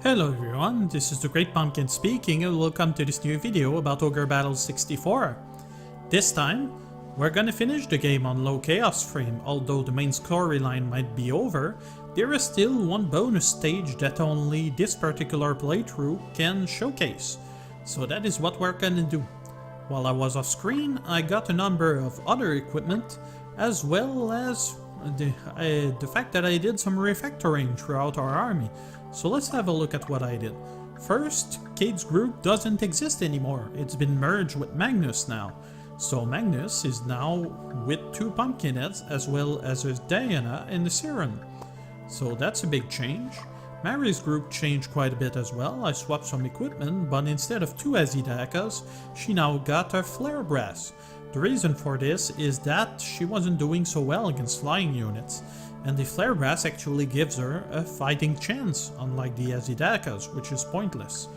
Hello everyone, this is the Great Pumpkin speaking and welcome to this new video about Ogre Battle 64. This time, we're gonna finish the game on low chaos frame. Although the main storyline might be over, there is still one bonus stage that only this particular playthrough can showcase. So that is what we're gonna do. While I was off screen, I got a number of other equipment, as well as the fact that I did some refactoring throughout our army. So let's have a look at what I did. First, Cade's group doesn't exist anymore. It's been merged with Magnus now. So Magnus is now with two Pumpkinheads as well as a Diana and a Siren. So that's a big change. Mary's group changed quite a bit as well. I swapped some equipment, but instead of two Azidakas, she now got a Flare Brass. The reason for this is that she wasn't doing so well against flying units. And the Flare Brass actually gives her a fighting chance, unlike the Azidakas, which is pointless.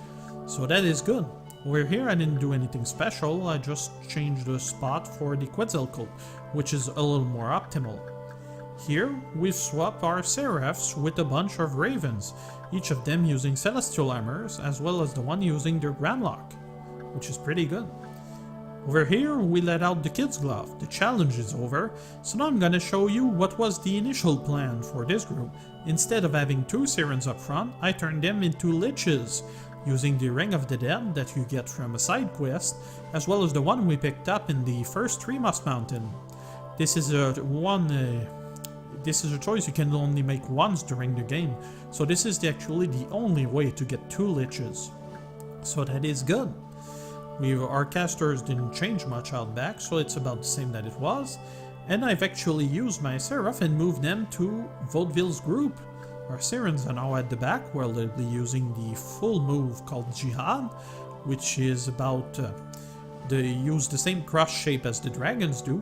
So that is good. Over here I didn't do anything special, I just changed the spot for the Quetzalcoatl, which is a little more optimal. Here we swap our Seraphs with a bunch of Ravens, each of them using Celestial Hammers, as well as the one using their Gramlock, which is pretty good. Over here, we let out the Kid's Glove. The challenge is over, so now I'm gonna show you what was the initial plan for this group. Instead of having two Sirens up front, I turned them into Liches, using the Ring of the Dead that you get from a side quest, as well as the one we picked up in the first Three Moss Mountain. This is a choice you can only make once during the game, so this is actually the only way to get two Liches. So that is good. Our casters didn't change much out back, so it's about the same that it was. And I've actually used my Seraph and moved them to Vaudeville's group. Our Sirens are now at the back, where they'll be using the full move called Jihad, which is about they use the same cross shape as the dragons do.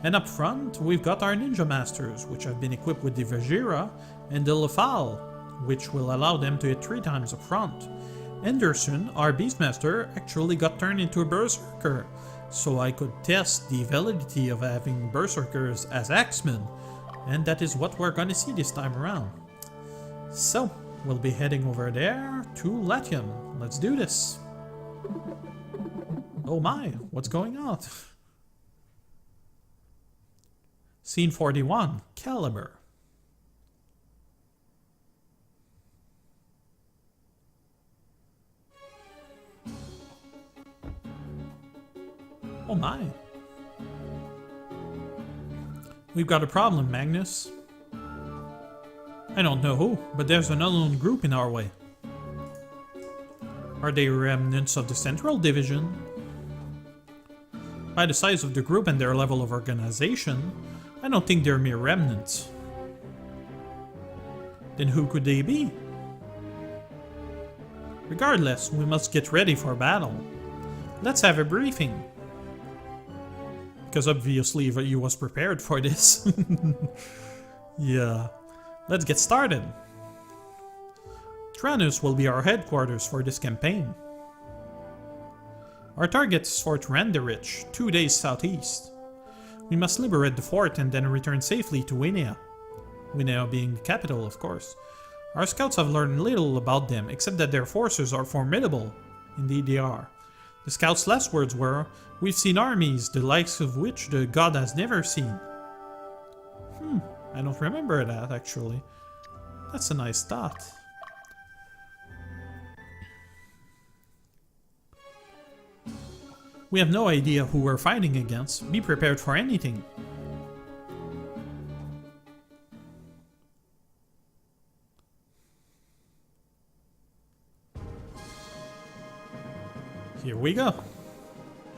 And up front, we've got our Ninja Masters, which have been equipped with the Vajira and the Lefal, which will allow them to hit 3 times up front. Anderson, our Beastmaster, actually got turned into a Berserker, so I could test the validity of having Berserkers as Axemen, and that is what we're gonna see this time around. So, we'll be heading over there to Latium. Let's do this! Oh my, what's going on? Scene 41, Caliber. Oh my. We've got a problem, Magnus. I don't know who, but there's an unknown group in our way. Are they remnants of the Central Division? By the size of the group and their level of organization, I don't think they're mere remnants. Then who could they be? Regardless, we must get ready for battle. Let's have a briefing. Because obviously you was prepared for this. Yeah. Let's get started. Tranus will be our headquarters for this campaign. Our target is Fort Randerich, 2 days southeast. We must liberate the fort and then return safely to Winea. Winea being the capital, of course. Our scouts have learned little about them, except that their forces are formidable. Indeed they are. The scouts' last words were, "We've seen armies, the likes of which the god has never seen." I don't remember that, actually. That's a nice thought. We have no idea who we're fighting against. Be prepared for anything. Here we go.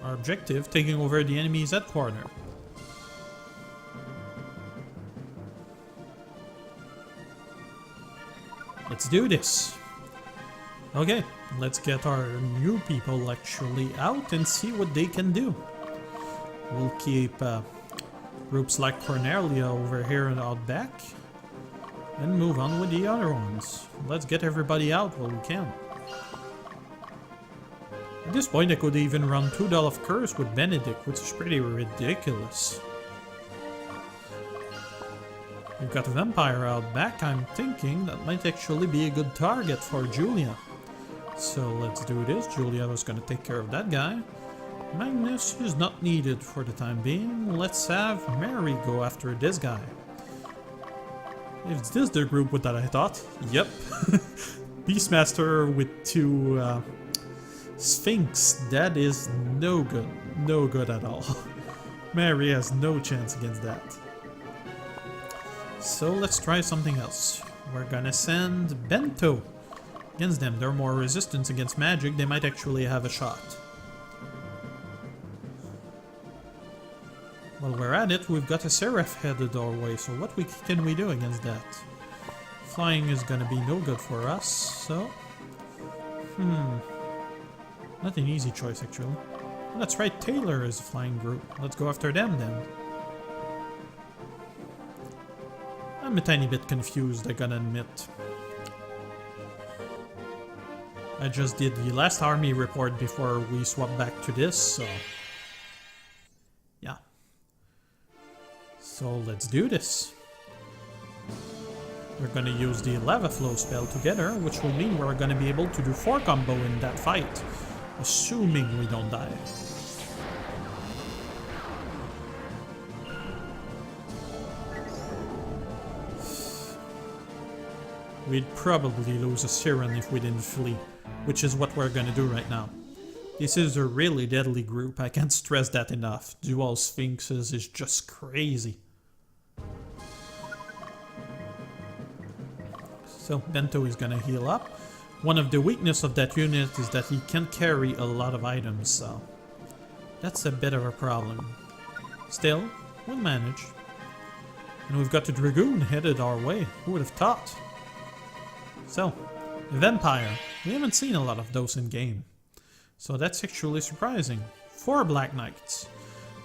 Our objective, taking over the enemy's headquarters. Let's do this. Okay, let's get our new people actually out and see what they can do. We'll keep groups like Cornelia over here and out back, and move on with the other ones. Let's get everybody out while we can. At this point I could even run 2 of Curse with Benedict, which is pretty ridiculous. We've got a vampire out back. I'm thinking that might actually be a good target for Julia. So let's do this. Julia was gonna take care of that guy. Magnus is not needed for the time being. Let's have Mary go after this guy. Is this the group that I thought? Yep. Beastmaster with 2 Sphinx. That is no good. No good at all. Mary has no chance against that. So let's try something else. We're gonna send Bento against them. They're more resistant against magic. They might actually have a shot. While we're at it, we've got a Seraph headed our way, so what can we do against that? Flying is gonna be no good for us, so... Not an easy choice, actually. Oh, that's right, Taylor is a flying group. Let's go after them, then. I'm a tiny bit confused, I gotta admit. I just did the last army report before we swap back to this, so... yeah. So let's do this. We're gonna use the Lava Flow spell together, which will mean we're gonna be able to do 4 combo in that fight. Assuming we don't die. We'd probably lose a Siren if we didn't flee, which is what we're gonna do right now. This is a really deadly group, I can't stress that enough. Dual Sphinxes is just crazy. So Bento is gonna heal up. One of the weaknesses of that unit is that he can carry a lot of items, so that's a bit of a problem. Still, we'll manage. And we've got the Dragoon headed our way, who would have thought? So, the Vampire. We haven't seen a lot of those in game. So that's actually surprising. 4 Black Knights.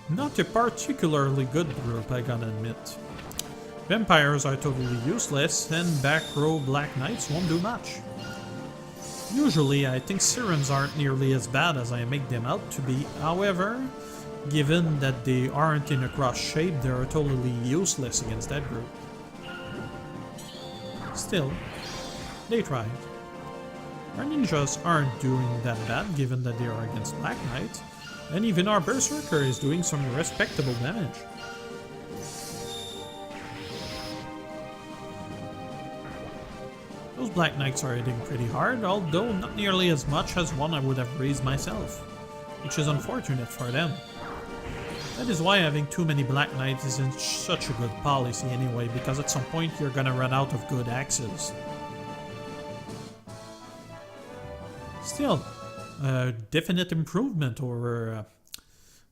Not a particularly good group, I gotta admit. Vampires are totally useless, and back row Black Knights won't do much. Usually, I think Sirens aren't nearly as bad as I make them out to be. However, given that they aren't in a cross shape, they're totally useless against that group. Still, they tried. Our ninjas aren't doing that bad, given that they are against Black Knight, and even our Berserker is doing some respectable damage. Those Black Knights are hitting pretty hard, although not nearly as much as one I would have raised myself, which is unfortunate for them. That is why having too many Black Knights isn't such a good policy anyway, because at some point you're gonna run out of good axes. Still, a definite improvement over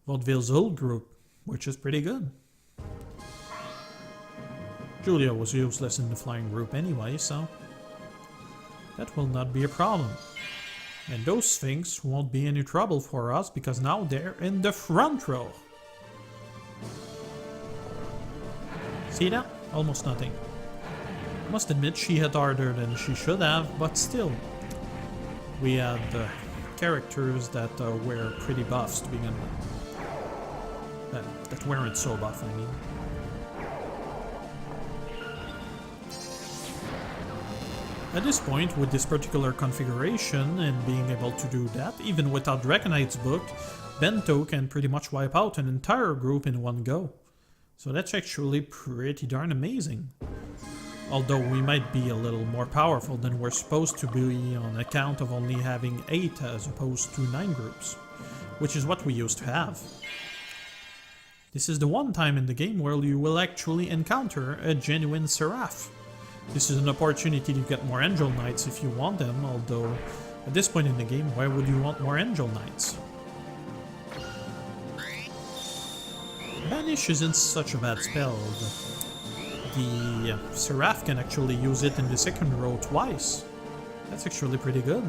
Vaudeville's old group, which is pretty good. Julia was useless in the flying group anyway, so that will not be a problem. And those Sphinx won't be any trouble for us because now they're in the front row. See that? Almost nothing. Must admit she hit harder than she should have, but still. We had characters that were pretty buffs to begin with. That weren't so buff, I mean. At this point, with this particular configuration and being able to do that, even without Draconite's book, Bento can pretty much wipe out an entire group in one go. So that's actually pretty darn amazing. Although we might be a little more powerful than we're supposed to be on account of only having 8 as opposed to 9 groups, which is what we used to have. This is the one time in the game where you will actually encounter a genuine Seraph. This is an opportunity to get more Angel Knights if you want them, although at this point in the game, why would you want more Angel Knights? Banish isn't such a bad spell. The Seraph can actually use it in the second row twice. That's actually pretty good.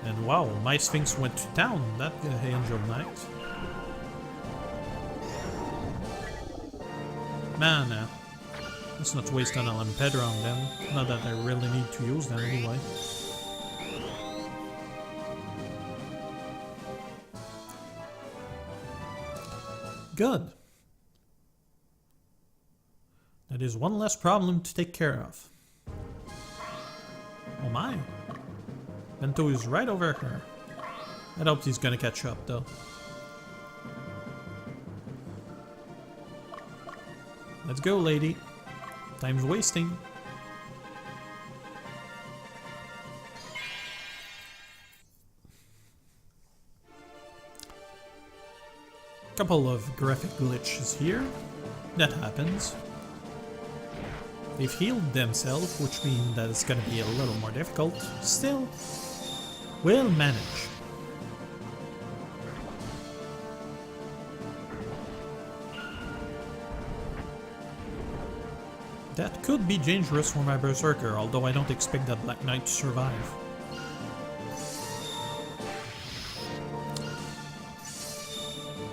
And wow, my Sphinx went to town, that Angel Knight. Man, let's not waste an Alampedra on them, not that I really need to use them anyway. Good. That is one less problem to take care of. Oh my. Bento is right over here. I doubt he's gonna catch up though. Let's go, lady. Time's wasting. Couple of graphic glitches here. That happens. They've healed themselves, which means that it's gonna be a little more difficult. Still, we'll manage. That could be dangerous for my Berserker, although I don't expect that Black Knight to survive.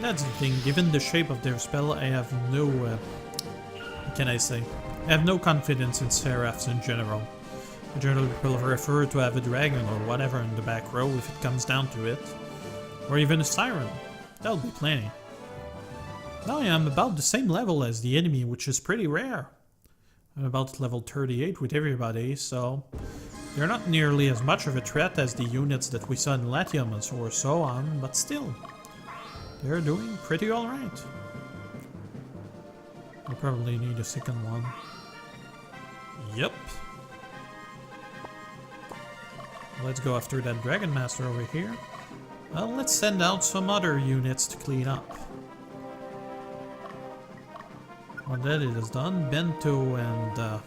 That's the thing, given the shape of their spell, I have no... what can I say? I have no confidence in Seraphs in general. I generally prefer to have a dragon or whatever in the back row if it comes down to it. Or even a Siren. That'll be plenty. Now I am about the same level as the enemy, which is pretty rare. I'm about level 38 with everybody, so they're not nearly as much of a threat as the units that we saw in Latium or so on, but still, they're doing pretty alright. I'll probably need a second one. Yep. Let's go after that Dragon Master over here. Well, let's send out some other units to clean up. When that is done, Bento and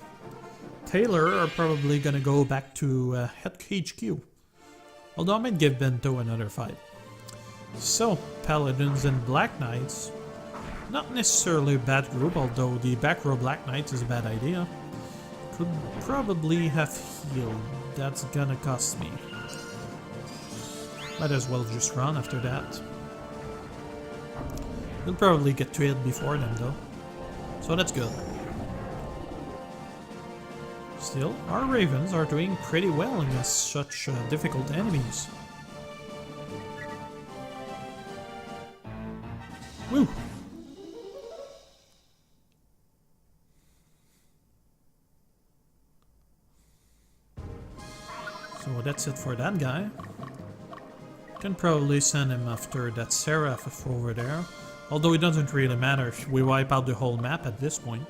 Taylor are probably gonna go back to HQ. Although I might give Bento another fight. So, Paladins and Black Knights. Not necessarily a bad group, although the back row Black Knights is a bad idea. Could probably have healed. That's gonna cost me. Might as well just run after that. We'll probably get to it before then though. So that's good. Still, our Ravens are doing pretty well against such difficult enemies. Woo! So that's it for that guy. Can probably send him after that Seraph over there. Although it doesn't really matter if we wipe out the whole map at this point.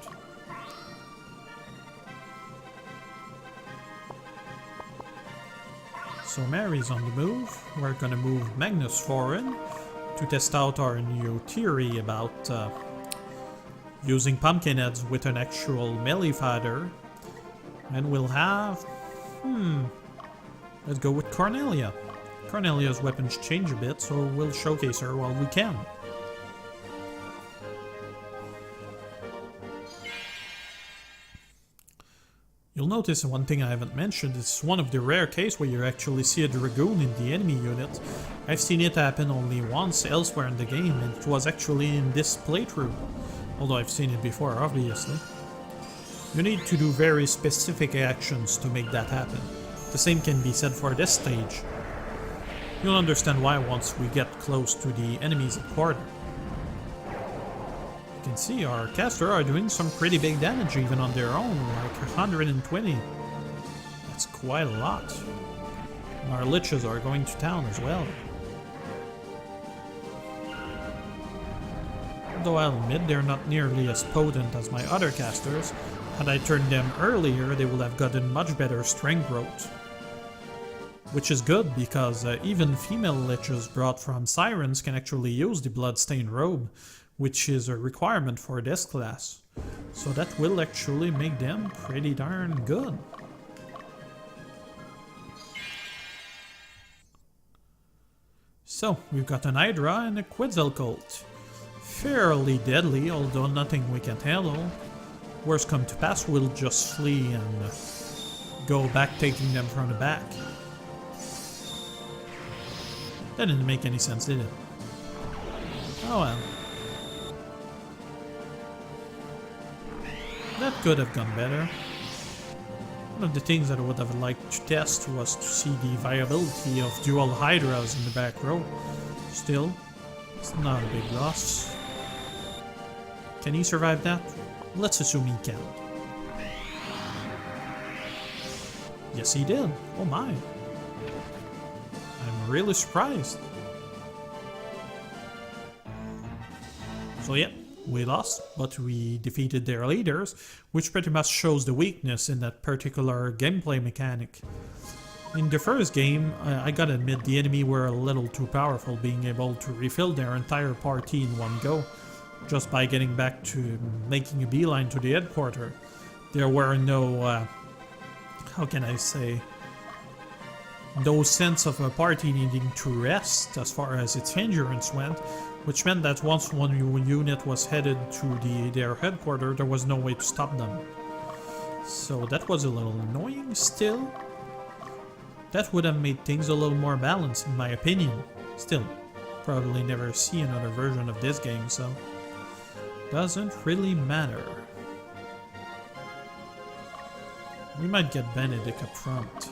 So Mary's on the move. We're gonna move Magnus forward to test out our new theory about using pumpkinheads with an actual melee fighter. And we'll have... let's go with Cornelia. Cornelia's weapons change a bit, so we'll showcase her while we can. You'll notice one thing I haven't mentioned, it's one of the rare cases where you actually see a Dragoon in the enemy unit. I've seen it happen only once elsewhere in the game, and it was actually in this playthrough. Although I've seen it before, obviously. You need to do very specific actions to make that happen. The same can be said for this stage. You'll understand why once we get close to the enemy's quarter. You can see our caster are doing some pretty big damage even on their own, like 120. That's quite a lot. And our liches are going to town as well. Though I'll admit they're not nearly as potent as my other casters. Had I turned them earlier, they would have gotten much better strength growth. Which is good, because even female liches brought from Sirens can actually use the Bloodstained Robe, which is a requirement for this class. So that will actually make them pretty darn good. So, we've got an Hydra and a Quetzalcoatl. Fairly deadly, although nothing we can't handle. Worst come to pass, we'll just flee and go back, taking them from the back. That didn't make any sense, did it? Oh well. That could have gone better. One of the things that I would have liked to test was to see the viability of dual Hydras in the back row. Still, it's not a big loss. Can he survive that? Let's assume he can. Yes, he did. Oh my. I'm really surprised. So yeah, we lost, but we defeated their leaders, which pretty much shows the weakness in that particular gameplay mechanic. In the first game, I gotta admit the enemy were a little too powerful, being able to refill their entire party in one go, just by getting back to making a beeline to the headquarters. There were no, how can I say, no sense of a party needing to rest as far as its endurance went, which meant that once one unit was headed to their headquarters, there was no way to stop them. So that was a little annoying still. That would have made things a little more balanced in my opinion. Still, probably never see another version of this game, so doesn't really matter. We might get Benedict up front.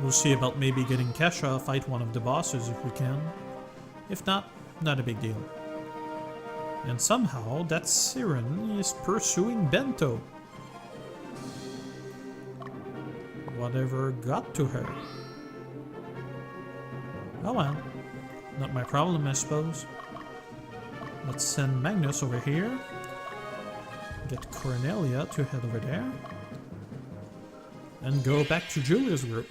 We'll see about maybe getting Kesha, fight one of the bosses if we can. If not, not a big deal. And somehow that Siren is pursuing Bento. Whatever got to her. Oh well, not my problem I suppose. Let's send Magnus over here. Get Cornelia to head over there. And go back to Julia's group.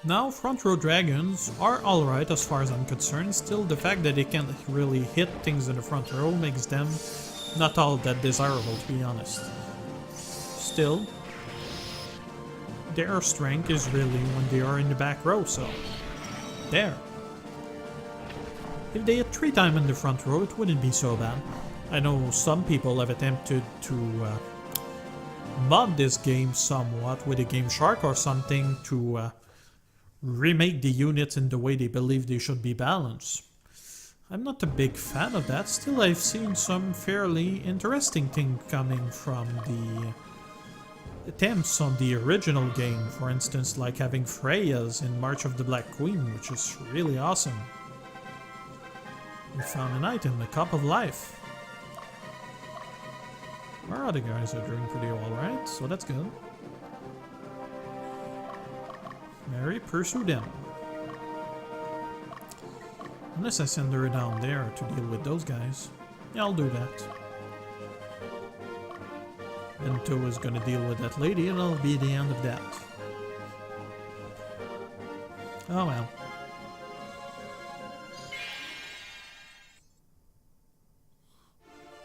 Now, front row dragons are alright as far as I'm concerned. Still, the fact that they can't really hit things in the front row makes them not all that desirable, to be honest. Still, their strength is really when they are in the back row, so there. If they had 3 times in the front row, it wouldn't be so bad. I know some people have attempted to mod this game somewhat with a Game Shark or something to remake the units in the way they believe they should be balanced. I'm not a big fan of that. Still, I've seen some fairly interesting things coming from the attempts on the original game, for instance, like having Freya's in March of the Black Queen, which is really awesome. We found an item, a Cup of Life. Our other guys are doing pretty alright, so that's good. Mary, pursue them. Unless I send her down there to deal with those guys. Yeah, I'll do that. Bento is gonna deal with that lady and that'll be the end of that. Oh well.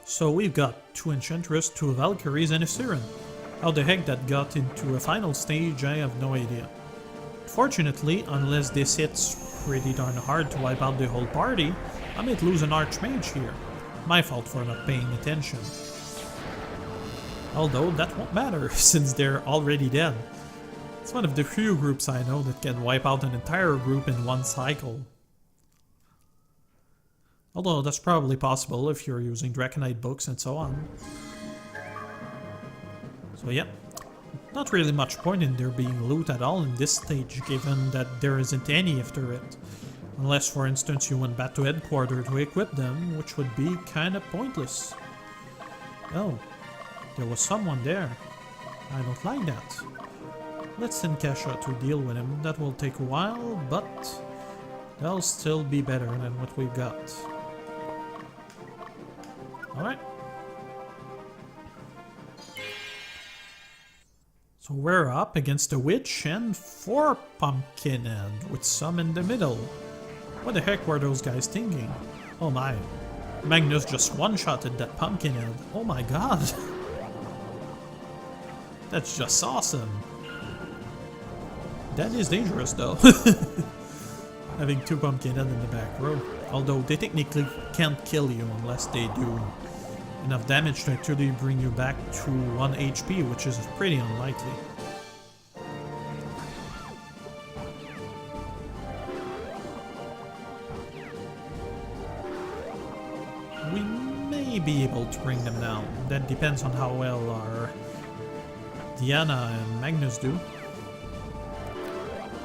So we've got 2 Enchantress, 2 Valkyries and a Siren. How the heck that got into a final stage, I have no idea. Fortunately, unless this hits pretty darn hard to wipe out the whole party, I might lose an Archmage here. My fault for not paying attention. Although that won't matter, since they're already dead. It's one of the few groups I know that can wipe out an entire group in one cycle. Although that's probably possible if you're using Draconite books and so on. So yeah, not really much point in there being loot at all in this stage, given that there isn't any after it. Unless, for instance, you went back to headquarters to equip them, which would be kinda pointless. Oh, there was someone there. I don't like that. Let's send Kesha to deal with him. That will take a while, but that'll still be better than what we've got. Alright. So we're up against a witch and 4 Pumpkinhead with some in the middle. What the heck were those guys thinking? Oh my. Magnus just one-shotted that Pumpkinhead. Oh my god. That's just awesome. That is dangerous though. Having 2 Pumpkinhead in the back row. Although they technically can't kill you unless they do enough damage to actually bring you back to 1 HP, which is pretty unlikely. We may be able to bring them down. That depends on how well our Diana and Magnus do.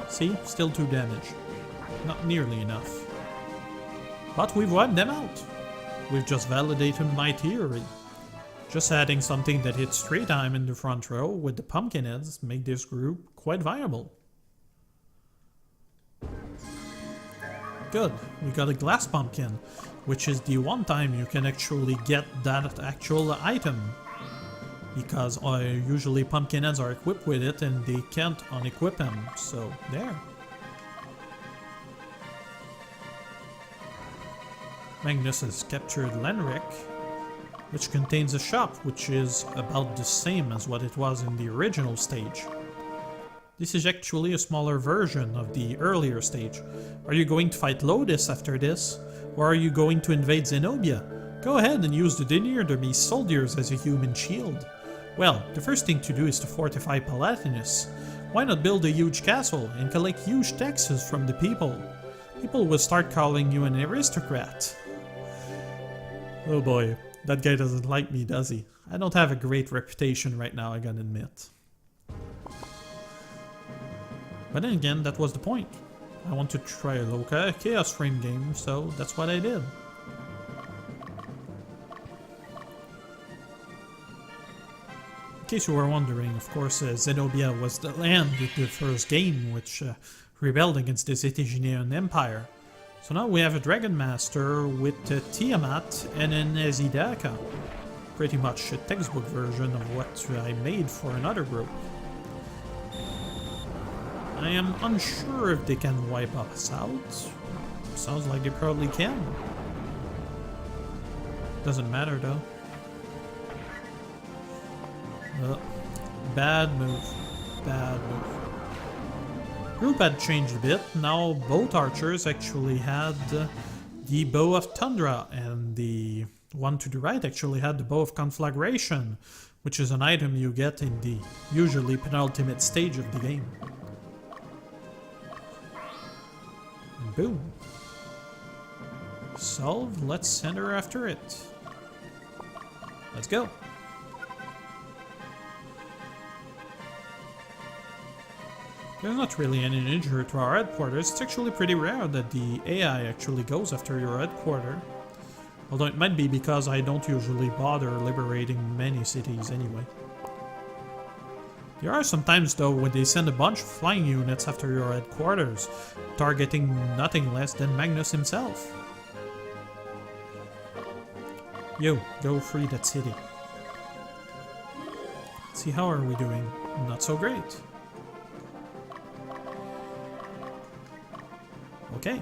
See? Still 2 damage. Not nearly enough. But we've wiped them out. we've just validated my theory. Just adding something that hits 3 times in the front row with the pumpkin heads make this group quite viable. Good, we got a glass pumpkin, which is the one time you can actually get that actual item. Because usually pumpkin heads are equipped with it and they can't unequip them, so there. Magnus has captured Lenric, which contains a shop which is about the same as what it was in the original stage. This is actually a smaller version of the earlier stage. Are you going to fight Lotus after this? Or are you going to invade Zenobia? Go ahead and use the Denier de Beast soldiers as a human shield. Well, the first thing to do is to fortify Palatinus. Why not build a huge castle and collect huge taxes from the people? People will start calling you an aristocrat. Oh boy, that guy doesn't like me, does he? I don't have a great reputation right now, I gotta admit. But then again, that was the point. I want to try a local Chaos Frame game, so that's what I did. In case you were wondering, of course, Zenobia was the land with the first game, which rebelled against the Zetiginean Empire. So now we have a Dragon Master with Tiamat and an Ezidaka. Pretty much a textbook version of what I made for another group. I am unsure if they can wipe us out. Sounds like they probably can. Doesn't matter though. Bad move. Bad move. Group had changed a bit. Now both archers actually had the Bow of Tundra, and the one to the right actually had the Bow of Conflagration, which is an item you get in the usually penultimate stage of the game. And boom. Solved. Let's send her after it. Let's go. There's not really any ninja to our headquarters. It's actually pretty rare that the AI actually goes after your headquarters. Although it might be because I don't usually bother liberating many cities anyway. There are some times though when they send a bunch of flying units after your headquarters, targeting nothing less than Magnus himself. Yo, go free that city. Let's see, how are we doing? Not so great. Okay.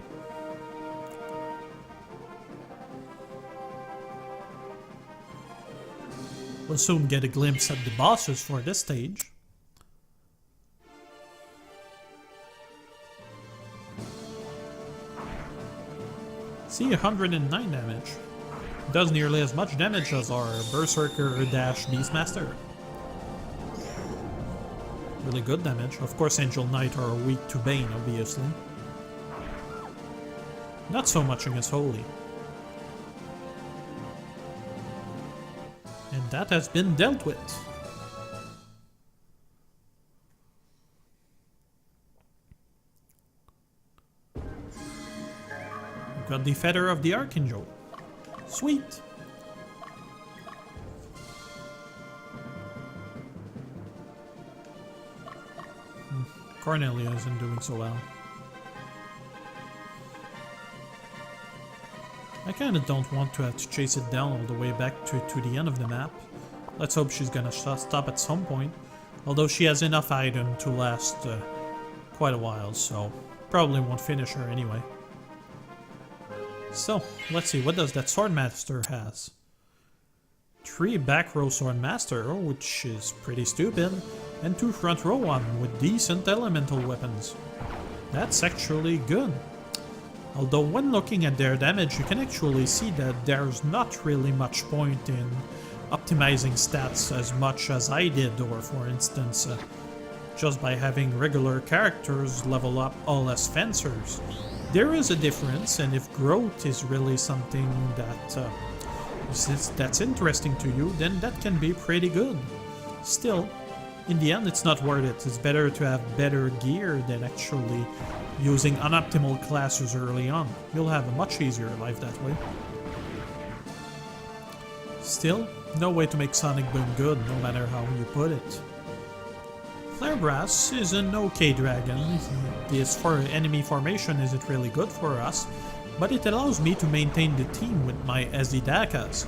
We'll soon get a glimpse at the bosses for this stage. See, 109 damage. Does nearly as much damage as our Berserker dash Beastmaster. Really good damage. Of course, Angel Knight are weak to Bane, obviously. Not so much against Holy. And that has been dealt with. We've got the Feather of the Archangel. Sweet! Cornelia isn't doing so well. I kinda don't want to have to chase it down all the way back to the end of the map. Let's hope she's gonna stop at some point. Although she has enough item to last quite a while, so probably won't finish her anyway. So, let's see, what does that Swordmaster has? 3 back row Swordmaster, which is pretty stupid, and 2 front row one with decent elemental weapons. That's actually good. Although when looking at their damage, you can actually see that there's not really much point in optimizing stats as much as I did, or for instance, just by having regular characters level up all as fencers. There is a difference, and if growth is really something that that's interesting to you, then that can be pretty good. Still, in the end, it's not worth it. It's better to have better gear than actually using unoptimal classes early on. You'll have a much easier life that way. Still, no way to make Sonic Boom good, no matter how you put it. Flarebrass is an okay dragon. This for enemy formation isn't really good for us, but it allows me to maintain the team with my Azidakas.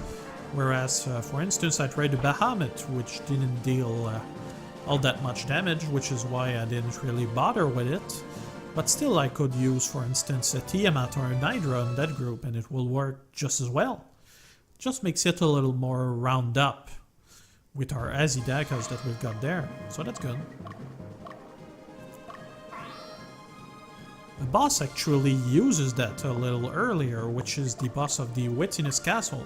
Whereas, for instance, I tried the Bahamut, which didn't deal all that much damage, which is why I didn't really bother with it. But still, I could use, for instance, a Tiamat or a Nidra in that group, and it will work just as well. Just makes it a little more round up with our Azidakas that we've got there, so that's good. The boss actually uses that a little earlier, which is the boss of the Wittiness Castle.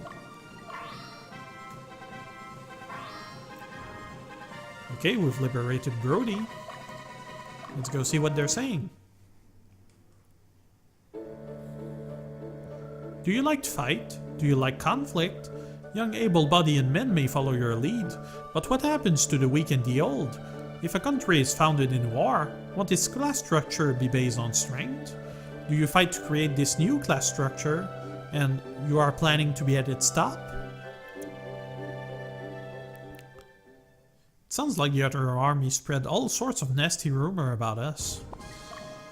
Okay, we've liberated Brody. Let's go see what they're saying. Do you like to fight? Do you like conflict? Young able-bodied men may follow your lead, but what happens to the weak and the old? If a country is founded in war, won't its class structure be based on strength? Do you fight to create this new class structure, and you are planning to be at its top? It sounds like the other army spread all sorts of nasty rumors about us.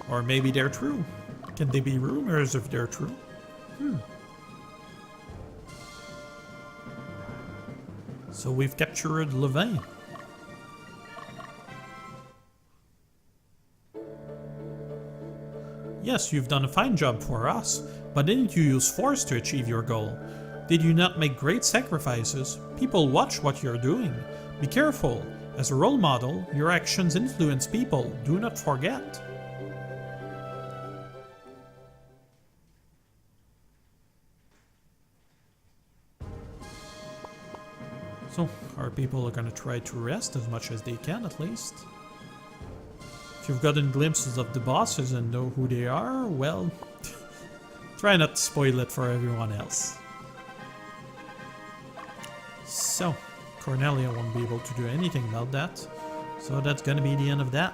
Or maybe they're true. Can they be rumors if they're true? So we've captured Levin. Yes, you've done a fine job for us, but didn't you use force to achieve your goal? Did you not make great sacrifices? People watch what you're doing. Be careful. As a role model, your actions influence people. Do not forget. So, our people are gonna try to rest as much as they can, at least. If you've gotten glimpses of the bosses and know who they are, well, try not to spoil it for everyone else. So, Cornelia won't be able to do anything about that, so that's gonna be the end of that.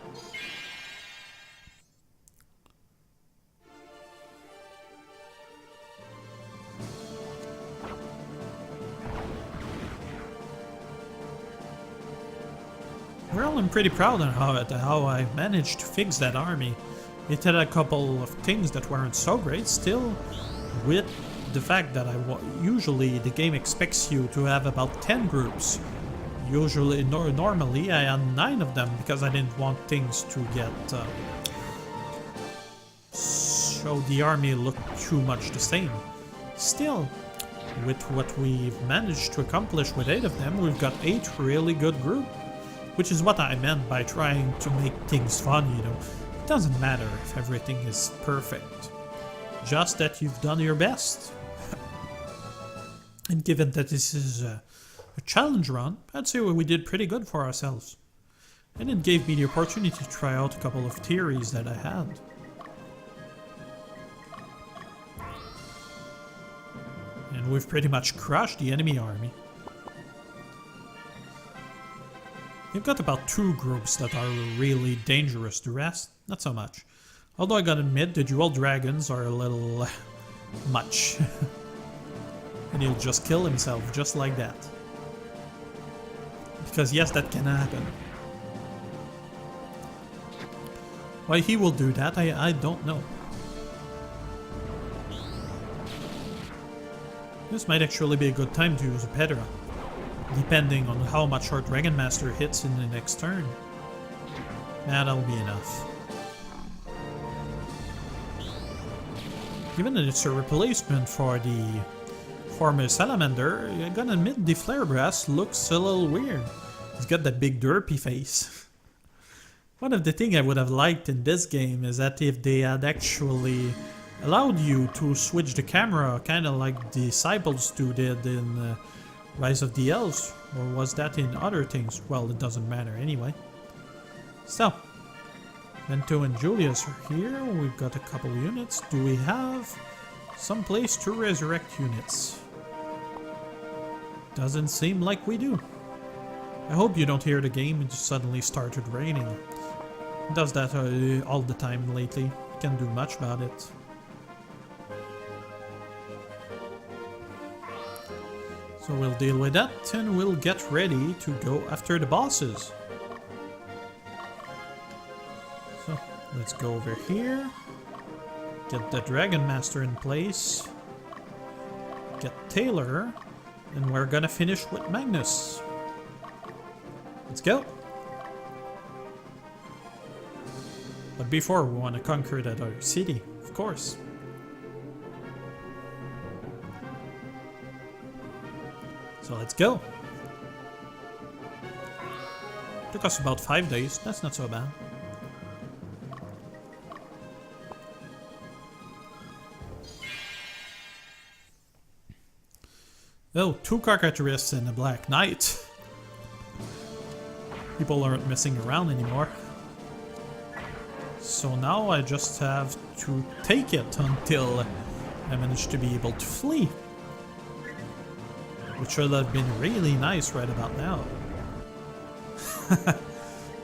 Well, I'm pretty proud of how I managed to fix that army. It had a couple of things that weren't so great, still, with the fact that usually the game expects you to have about 10 groups. Usually, normally I had 9 of them because I didn't want things to get so the army looked too much the same. Still, with what we've managed to accomplish with 8 of them, we've got 8 really good groups. Which is what I meant by trying to make things fun, you know. It doesn't matter if everything is perfect. Just that you've done your best. And given that this is a challenge run, I'd say we did pretty good for ourselves. And it gave me the opportunity to try out a couple of theories that I had. And we've pretty much crushed the enemy army. You've got about 2 groups that are really dangerous, the rest, not so much. Although I gotta admit, the dual dragons are a little much. And he'll just kill himself, just like that. Because yes, that can happen. Why he will do that, I don't know. This might actually be a good time to use a Pedra. Depending on how much our Dragon Master hits in the next turn. That'll be enough. Given that it's a replacement for the former Salamander, I gotta admit the Flarebrass looks a little weird. He's got that big derpy face. One of the things I would have liked in this game is that if they had actually allowed you to switch the camera, kind of like the Disciples 2 did in Rise of the Elves, or was that in other things? Well, it doesn't matter anyway. So, Mento and Julius are here. We've got a couple units. Do we have some place to resurrect units? Doesn't seem like we do. I hope you don't hear the game and just suddenly started raining. It does that all the time lately. Can't do much about it. So we'll deal with that and we'll get ready to go after the bosses. So let's go over here. Get the Dragon Master in place. Get Taylor. And we're gonna finish with Magnus. Let's go. But before we want to conquer that other city, of course. So let's go. Took us about 5 days, that's not so bad. Oh, 2 cockatrices and a Black Knight. People aren't messing around anymore. So now I just have to take it until I manage to be able to flee. Which should have been really nice right about now.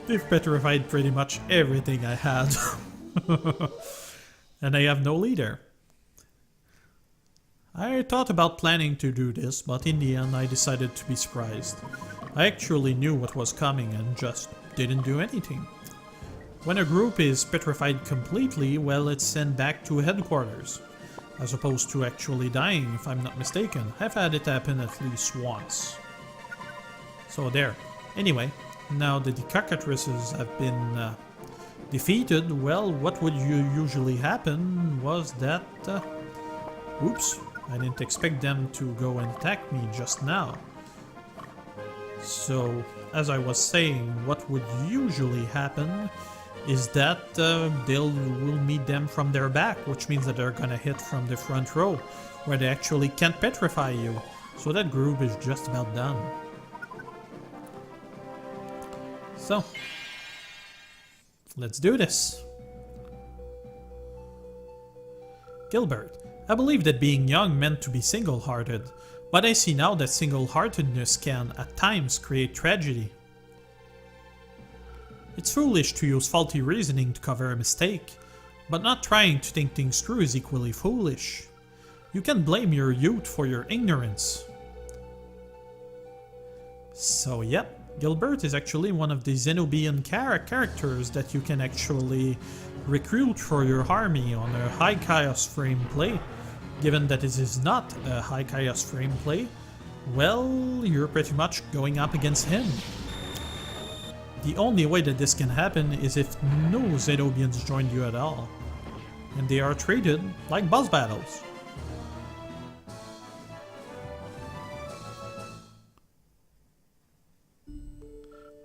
They've petrified pretty much everything I had. And I have no leader. I thought about planning to do this, but in the end I decided to be surprised. I actually knew what was coming and just didn't do anything. When a group is petrified completely, well, it's sent back to headquarters. As opposed to actually dying, if I'm not mistaken. I've had it happen at least once. So there. Anyway, now that the cockatrices have been defeated, well, what would usually happen was that... oops, I didn't expect them to go and attack me just now. So, as I was saying, what would usually happen is that will meet them from their back, which means that they're gonna hit from the front row, where they actually can't petrify you. So that group is just about done. So, let's do this. Gilbert, I believe that being young meant to be single-hearted, but I see now that single-heartedness can, at times, create tragedy. It's foolish to use faulty reasoning to cover a mistake, but not trying to think things through is equally foolish. You can blame your youth for your ignorance. So yep, Gilbert is actually one of the Zenobian characters that you can actually recruit for your army on a high chaos frame play. Given that it is not a high chaos frame play, well, you're pretty much going up against him. The only way that this can happen is if no Zenobians joined you at all, and they are treated like boss battles.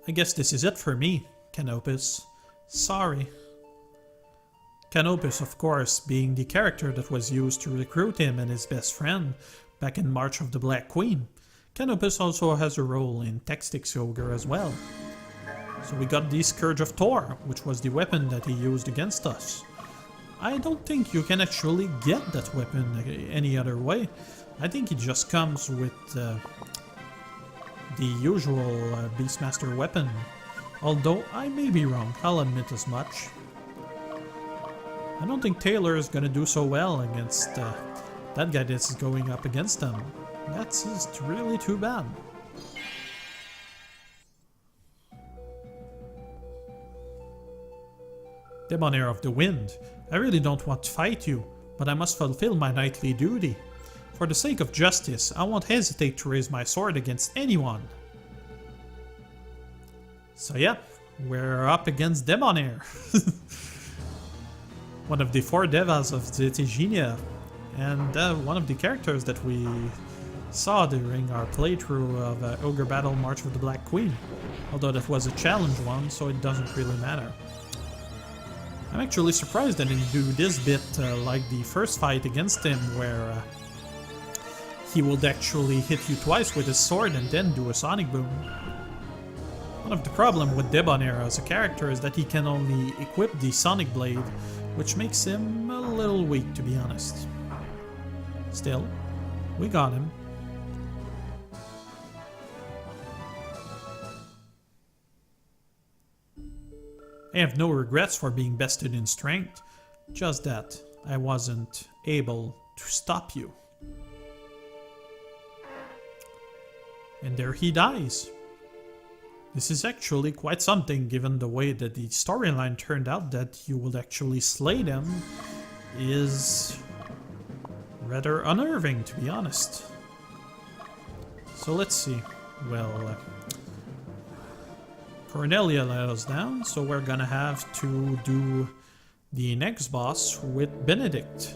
I guess this is it for me, Canopus. Sorry. Canopus, of course, being the character that was used to recruit him and his best friend back in March of the Black Queen. Canopus also has a role in Tactics Ogre as well. So we got the Scourge of Thor, which was the weapon that he used against us. I don't think you can actually get that weapon any other way. I think it just comes with the usual Beastmaster weapon. Although I may be wrong, I'll admit as much. I don't think Taylor is gonna do so well against that guy that's going up against them. That's just really too bad. Debonair of the Wind, I really don't want to fight you, but I must fulfill my knightly duty. For the sake of justice, I won't hesitate to raise my sword against anyone. So yeah, we're up against Debonair. One of the 4 devas of Zetygenia, and one of the characters that we saw during our playthrough of Ogre Battle March of the Black Queen. Although that was a challenge one, so it doesn't really matter. I'm actually surprised that didn't do this bit like the first fight against him, where he would actually hit you twice with his sword and then do a sonic boom. One of the problems with Debonair as a character is that he can only equip the sonic blade, which makes him a little weak, to be honest. Still, we got him. I have no regrets for being bested in strength, just that I wasn't able to stop you. And there he dies. This is actually quite something, given the way that the storyline turned out. That you would actually slay them is rather unnerving, to be honest. So let's see. Well, Cornelia let us down, so we're gonna have to do the next boss with Benedict.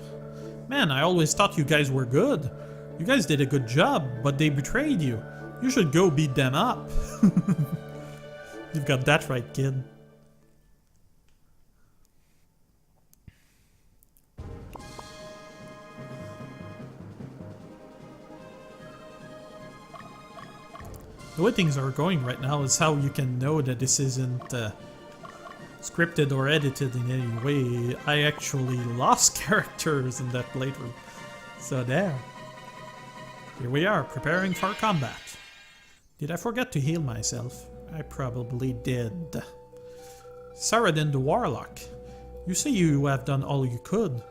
Man, I always thought you guys were good. You guys did a good job, but they betrayed you. You should go beat them up. You've got that right, kid. The way things are going right now is how you can know that this isn't scripted or edited in any way. I actually lost characters in that playthrough. So there. Here we are, preparing for combat. Did I forget to heal myself? I probably did. Saradin the Warlock. You say you have done all you could.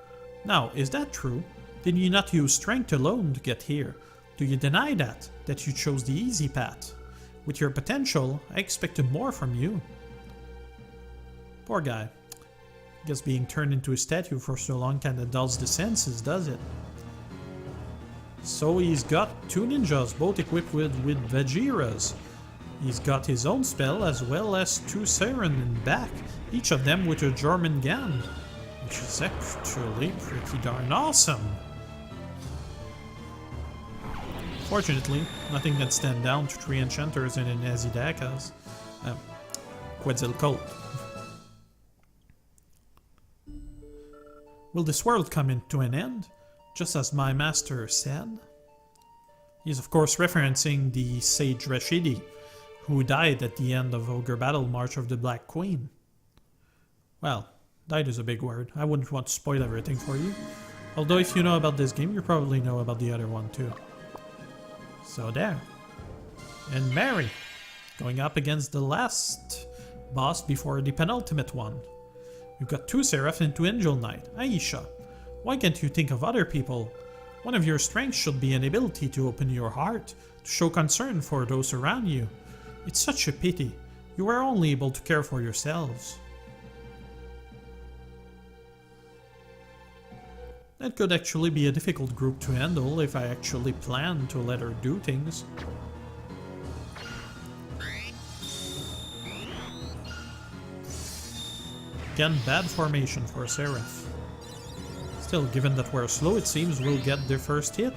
Now, is that true? Did you not use strength alone to get here? Do you deny that? That you chose the easy path? With your potential, I expected more from you. Poor guy. Guess being turned into a statue for so long kinda dulls the senses, does it? So he's got two ninjas, both equipped with Vajiras. He's got his own spell as well as two Siren in back, each of them with a German gun, which is actually pretty darn awesome. Fortunately, nothing can stand down to three enchanters and an Azidakas. Quetzalcoatl. Will this world come to an end, just as my master said? He's of course referencing the sage Rashidi, who died at the end of Ogre Battle March of the Black Queen. Well, died is a big word. I wouldn't want to spoil everything for you. Although if you know about this game, you probably know about the other one too. So there. And Mary, going up against the last boss before the penultimate one. You've got two Seraph and two Angel Knight. Aisha, why can't you think of other people? One of your strengths should be an ability to open your heart, to show concern for those around you. It's such a pity. You were only able to care for yourselves. That could actually be a difficult group to handle if I actually plan to let her do things. Again, bad formation for Seraph. Still, given that we're slow, it seems we'll get the first hit.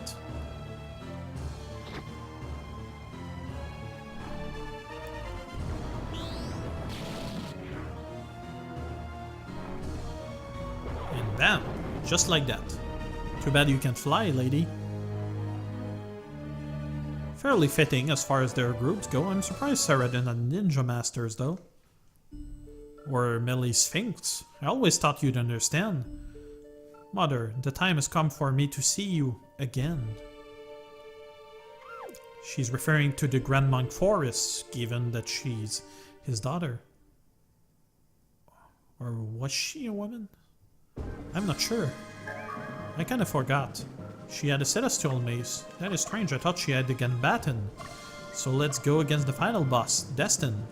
And bam! Just like that. Too bad you can't fly, lady. Fairly fitting as far as their groups go. I'm surprised Sarah didn't have Ninja Masters though. Or Melee Sphinx. I always thought you'd understand. Mother, the time has come for me to see you again. She's referring to the Grand Monk Forest, given that she's his daughter. Or was she a woman? I'm not sure. I kinda forgot. She had a Celestial Mace. That is strange, I thought she had the Ganbaton. So let's go against the final boss, Destin.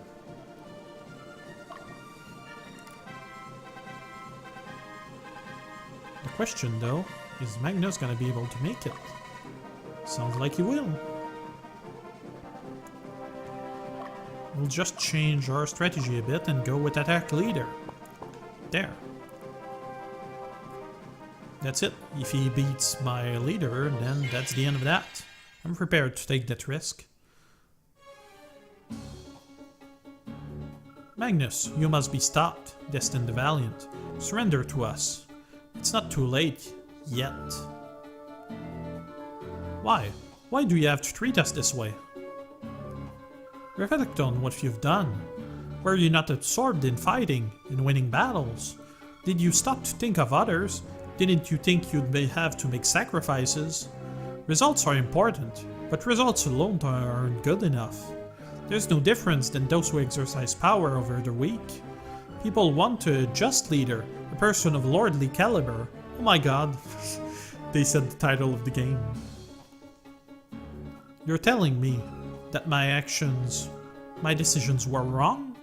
The question though, is Magnus gonna be able to make it? Sounds like he will. We'll just change our strategy a bit and go with Attack Leader. There. That's it. If he beats my leader, then that's the end of that. I'm prepared to take that risk. Magnus, you must be stopped, Destin the Valiant. Surrender to us. It's not too late. Yet. Why? Why do you have to treat us this way? Reflect on what you've done. Were you not absorbed in fighting, in winning battles? Did you stop to think of others? Didn't you think you'd have to make sacrifices? Results are important, but results alone aren't good enough. There's no difference than those who exercise power over the weak. People want a just leader, a person of lordly caliber. Oh my god, they said the title of the game. You're telling me That my decisions were wrong?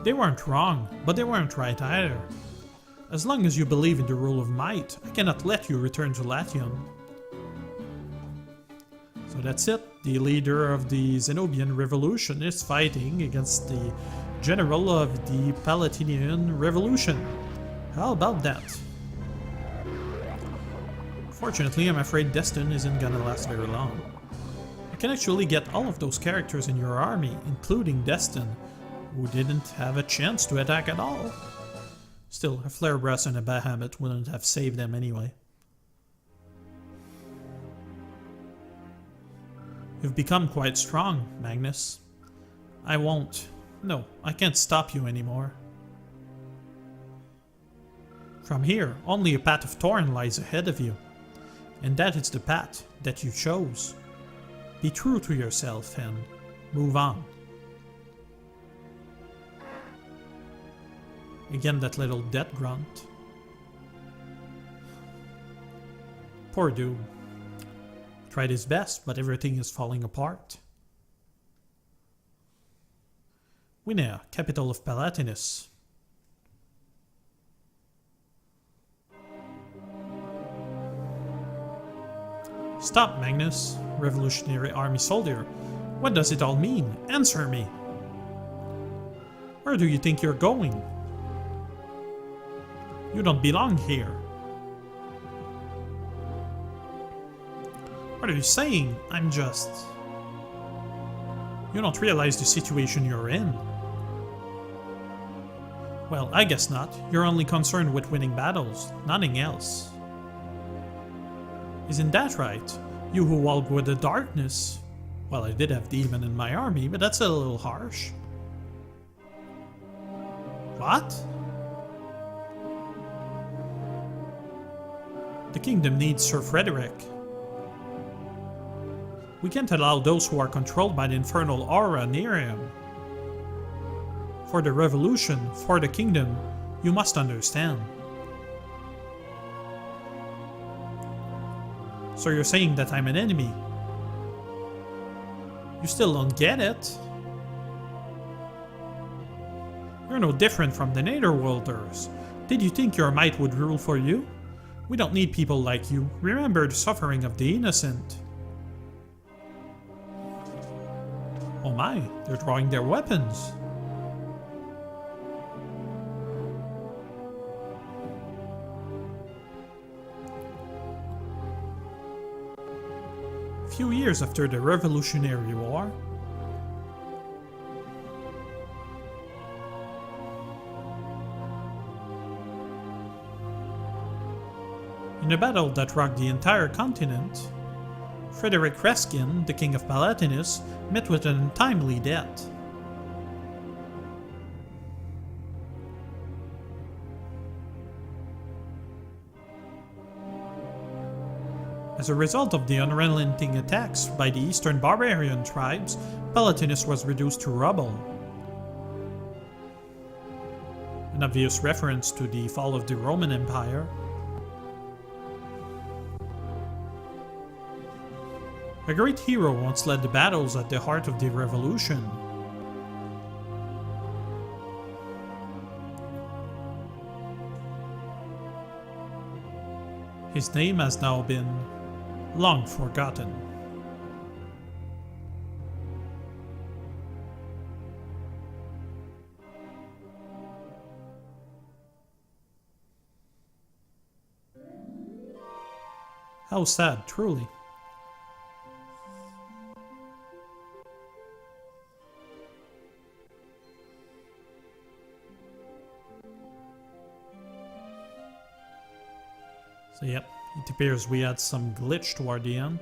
They weren't wrong, but they weren't right either. As long as you believe in the rule of might, I cannot let you return to Latium. So that's it. The leader of the Zenobian Revolution is fighting against the general of the Palatinian Revolution. How about that? Fortunately, I'm afraid Destin isn't gonna last very long. You can actually get all of those characters in your army, including Destin, who didn't have a chance to attack at all. Still, a Flare Breast and a Bahamut wouldn't have saved them anyway. You've become quite strong, Magnus. I won't. No, I can't stop you anymore. From here, only a path of thorn lies ahead of you. And that is the path that you chose. Be true to yourself and move on. Again, that little death grunt. Poor dude. Tried his best, but everything is falling apart. Winea, capital of Palatinus. Stop, Magnus, Revolutionary Army soldier. What does it all mean? Answer me. Where do you think you're going? You don't belong here. What are you saying? I'm just... You don't realize the situation you're in. Well, I guess not. You're only concerned with winning battles, nothing else. Isn't that right? You who walk with the darkness. Well, I did have demon in my army, but that's a little harsh. What? The kingdom needs Sir Frederick. We can't allow those who are controlled by the infernal aura near him. For the revolution, for the kingdom, you must understand. So you're saying that I'm an enemy? You still don't get it? You're no different from the Netherworlders. Did you think your might would rule for you? We don't need people like you. Remember the suffering of the innocent. Oh my, they're drawing their weapons. A few years after the Revolutionary War, in a battle that rocked the entire continent, Frederick Reskin, the king of Palatinus, met with an untimely death. As a result of the unrelenting attacks by the eastern barbarian tribes, Palatinus was reduced to rubble. An obvious reference to the fall of the Roman Empire. A great hero once led the battles at the heart of the revolution. His name has now been long forgotten. How sad, truly. So yep, it appears we had some glitch toward the end.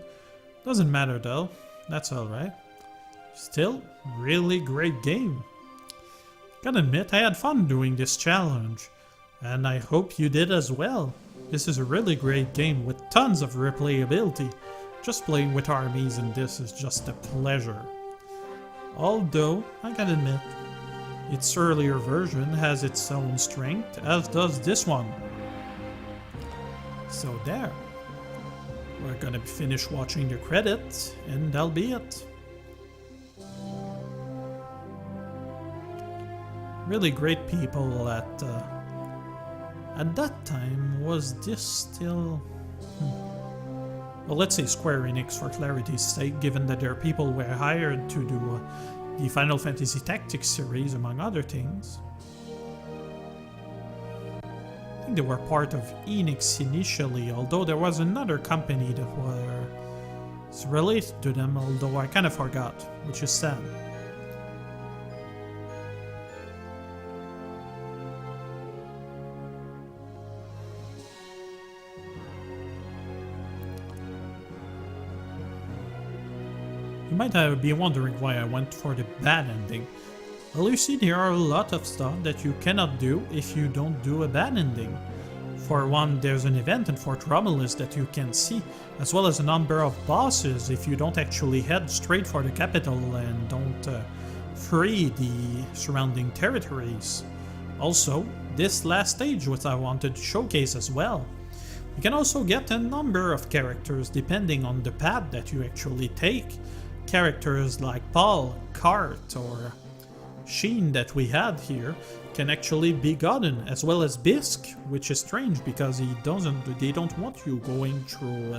Doesn't matter though, that's alright. Still, really great game. Gotta admit, I had fun doing this challenge. And I hope you did as well. This is a really great game with tons of replayability. Just playing with armies in this is just a pleasure. Although, I gotta admit, its earlier version has its own strength, as does this one. So there. We're gonna finish watching the credits, and that'll be it. Really great people at that time. Was this still... Well, let's say Square Enix for clarity's sake, given that their people were hired to do the Final Fantasy Tactics series, among other things. I think they were part of Enix initially, although there was another company that was related to them, although I kind of forgot, which is sad. You might be wondering why I went for the bad ending. Well, you see, there are a lot of stuff that you cannot do if you don't do a bad ending. For one, there's an event in Fort Romulus that you can see, as well as a number of bosses if you don't actually head straight for the capital and don't free the surrounding territories. Also, this last stage, which I wanted to showcase as well. You can also get a number of characters depending on the path that you actually take. Characters like Paul, Cart, or Sheen that we had here can actually be gotten, as well as Bisque, which is strange because they don't want you going through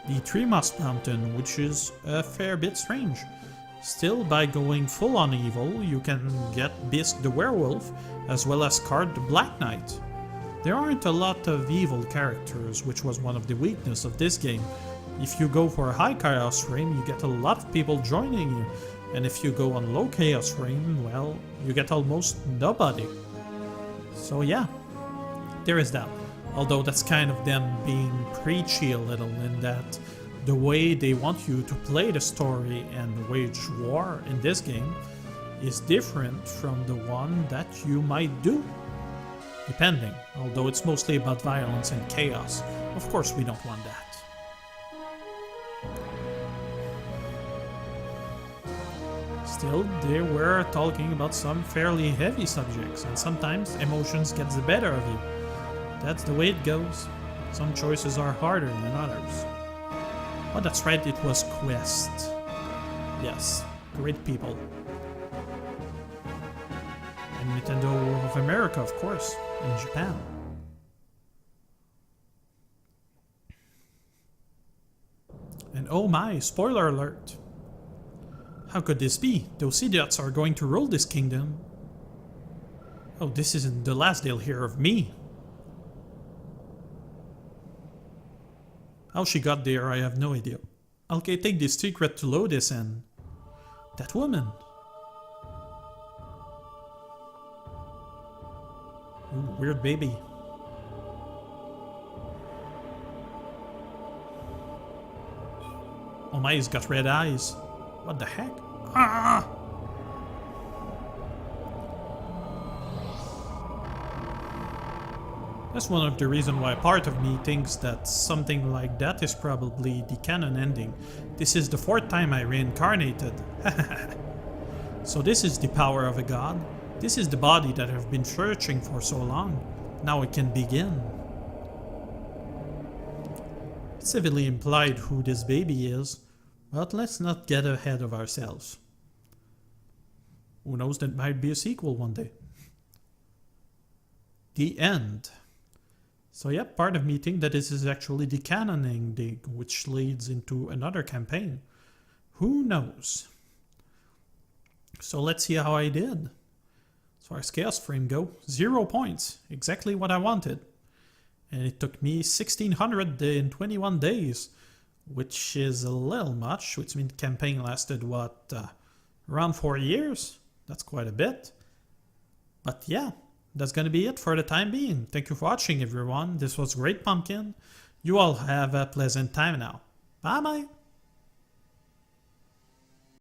the Tree Moss Mountain, which is a fair bit strange. Still, by going full on evil, you can get Bisque the Werewolf, as well as Cart the Black Knight. There aren't a lot of evil characters, which was one of the weaknesses of this game. If you go for a high chaos frame, you get a lot of people joining you, and if you go on low chaos frame, well, you get almost nobody. So yeah, there is that. Although that's kind of them being preachy a little, in that the way they want you to play the story and wage war in this game is different from the one that you might do. Depending, although it's mostly about violence and chaos. Of course we don't want that. Still, they were talking about some fairly heavy subjects, and sometimes emotions get the better of you. That's the way it goes. Some choices are harder than others. Oh, that's right, it was Quest. Yes, great people. And Nintendo of America, of course, in Japan. And oh my, spoiler alert! How could this be? Those idiots are going to rule this kingdom. Oh, this isn't the last they'll hear of me. How she got there, I have no idea. I'll take this secret to Lotus and... that woman. Ooh, weird baby. Oh my, he's got red eyes. What the heck? Ah! That's one of the reasons why part of me thinks that something like that is probably the canon ending. This is the 4th time I reincarnated. So this is the power of a god. This is the body that I've been searching for so long. Now it can begin. It's heavily implied who this baby is, but let's not get ahead of ourselves. Who knows, that might be a sequel one day. The end. So yeah, part of me thinks that this is actually the canon ending, which leads into another campaign. Who knows? So let's see how I did. As far as Chaos Frame go, 0 points. Exactly what I wanted. And it took me 1621 days, which is a little much, which means the campaign lasted, what, around 4 years? That's quite a bit. But yeah, that's gonna be it for the time being. Thank you for watching, everyone. This was Great Pumpkin. You all have a pleasant time now. Bye bye!